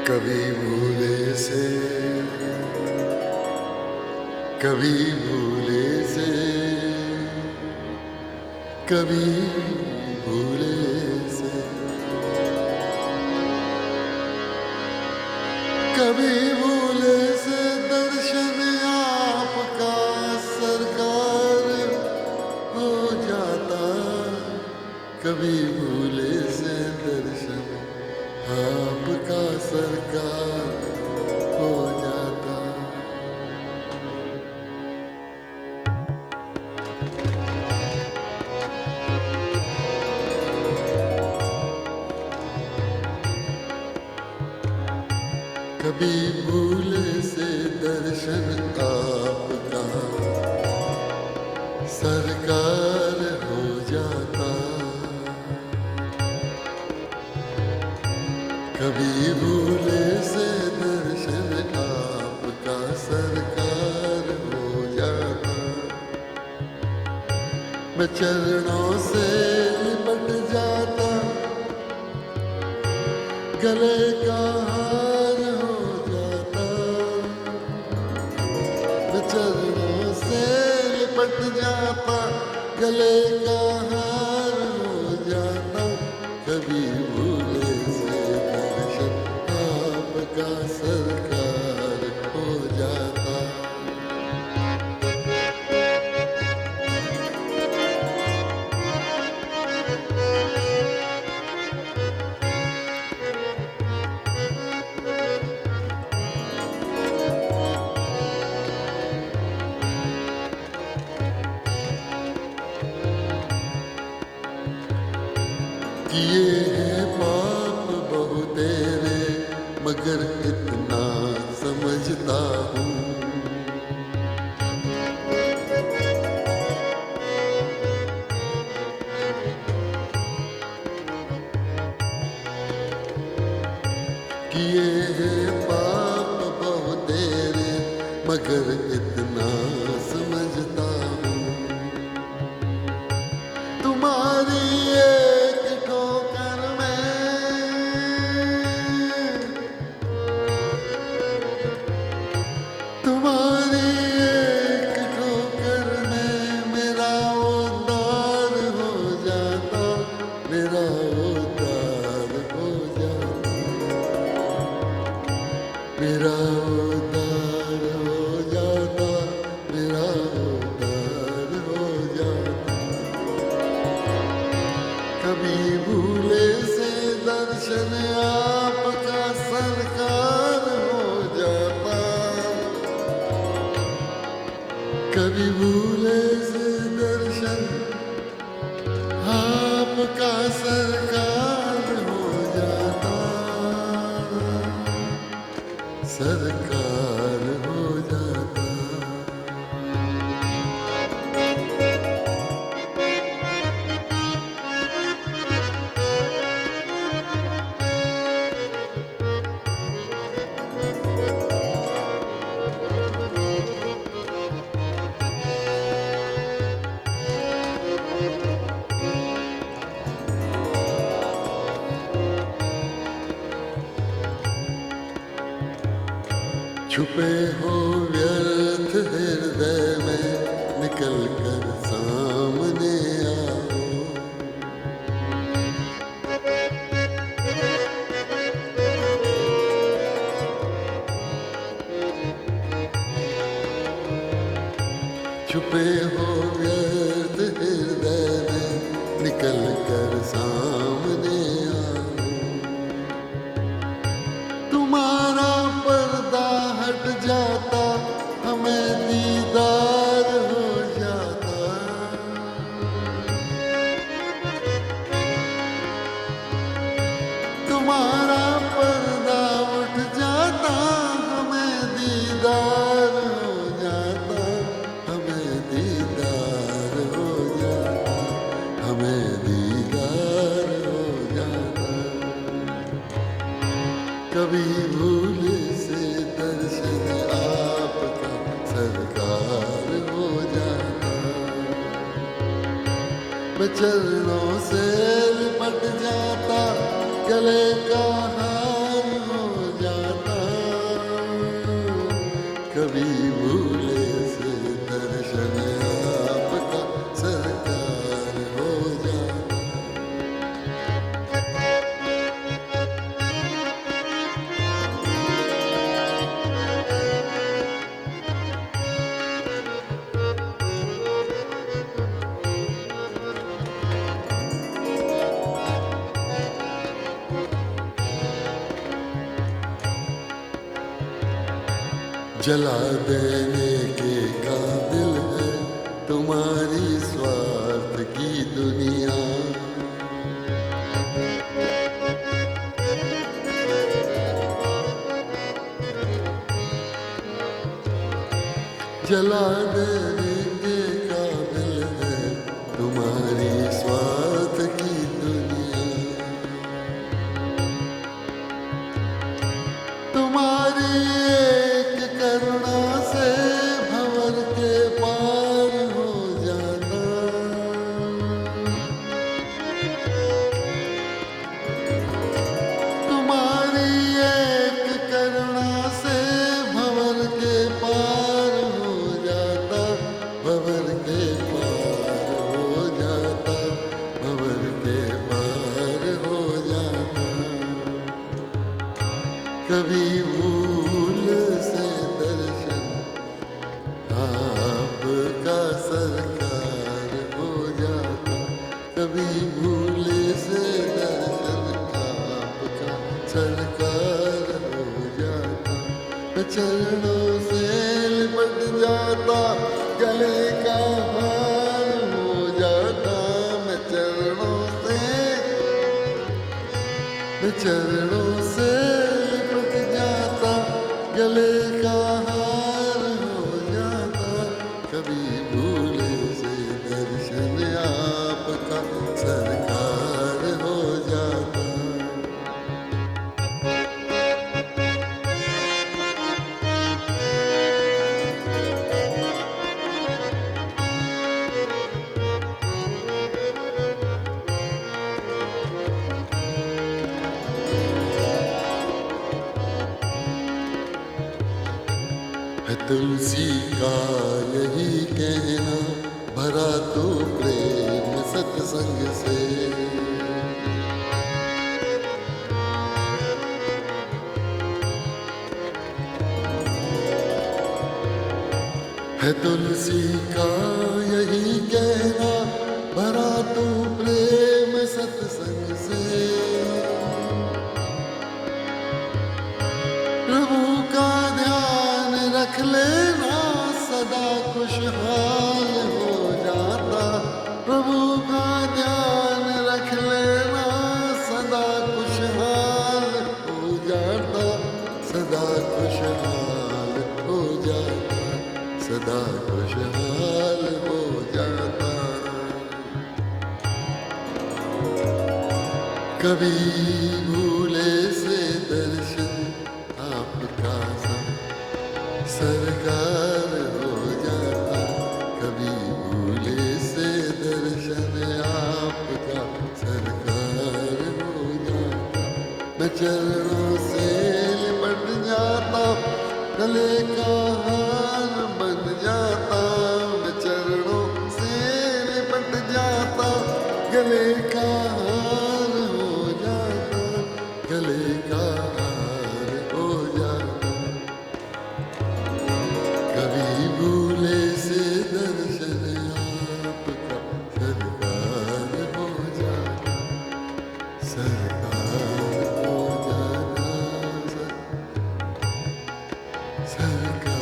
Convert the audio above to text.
कभी भूले से, कभी भूले से, कभी भूले से, कभी भूले से दर्शन आपका सरकार हो जाता। कभी भूले से दर्शन आपका सरकार हो जाता। कभी भूले से दर्शन आपका सरकार हो जाता। कभी भूले से दर्शन आपका सरकार हो जाता। मैं चरणों से लिपट जाता, गले का हार हो जाता। मैं चरणों से लिपट जाता, गले का हार हो जाता। कभी भूले से दर्शन आपका सरकार हो जाता। किए हैं पाप बहु तेरे, मगर इतना समझता हूँ। किए हैं पाप बहु तेरे, मगर इतना समझता हूँ। तुम्हारी एक ठोकर में, तुम्हारी एक ठोकर में मेरा उद्धार हो जाता। मेरा उद्धार हो जाता। मेरा उद्धार हो जाता। मेरा उद्धार हो जाता। कभी भूले से दर्शन आपका सरकार हो जाता। कभी भूले से दर्शन आपका सरकार हो जाता। सरकार हो जाता। छुपे हो व्यर्थ हृदय में, निकल कर सामने आओ। छुपे हो व्यर्थ हृदय में, निकल कर सामने आओ। तुम्हारा पर्दा हट जाता, हमें दीदार हो जाता। तुम्हारा पर्दा उठ जाता, हमें दीदार हो जाता। हमें दीदार हो जाता। हमें दीदार हो जाता। कभी भूले से दर्शन आपका सरकार हो जाता। मैं चरणों से लिपट जाता, गले का हार हो जाता। कभी भूले से दर्शन आपका सरकार हो जाता। जला देने के काबिल है तुम्हारी स्वार्थ की दुनिया। जला देने के काबिल है तुम्हारी स्वार्थ की दुनिया। तुम्हारी एक करुणा से भंवर के पार हो जाना। तुम्हारी एक करुणा से भंवर के पार हो जाता। भंवर के पार हो जाता। भंवर के पार हो जाता। कभी भूल से दर्शन आपका सरकार हो जाता। कभी भूल से दर्शन आपका सरकार हो जाता। मैं चरणों से लिपट जाता गले का हार हो जाता। मैं चरणों से लिपट जाता गले का हार हो जाता। कभी भूले से दर्शन आपका सरकार हो जाता। है तुलसी का यही कहना भरा तो प्रेम सत्संग से। है तुलसी का यही कहना भरा तो प्रेम सत्संग से। प्रभु का ध्यान रख लेना सदा खुशहाल हो जाता। प्रभु का ध्यान रख लेना सदा खुशहाल हो जाता। सदा खुशहाल हो जाता। सदा खुशहाल हो जाता। कभी भूले से दर्शन आपका सरकार हो जाता। कभी भूले से दर्शन आपका सरकार हो जाता। मैं चरणों से लिपट जाता गले का हार बन जाता। मैं चरणों से लिपट जाता गले का हार हो जाता। गले का हार हो जाता। कभी भूले से दर्शन आपका सरकार हो जाता। सरकार हो जाता। सरकार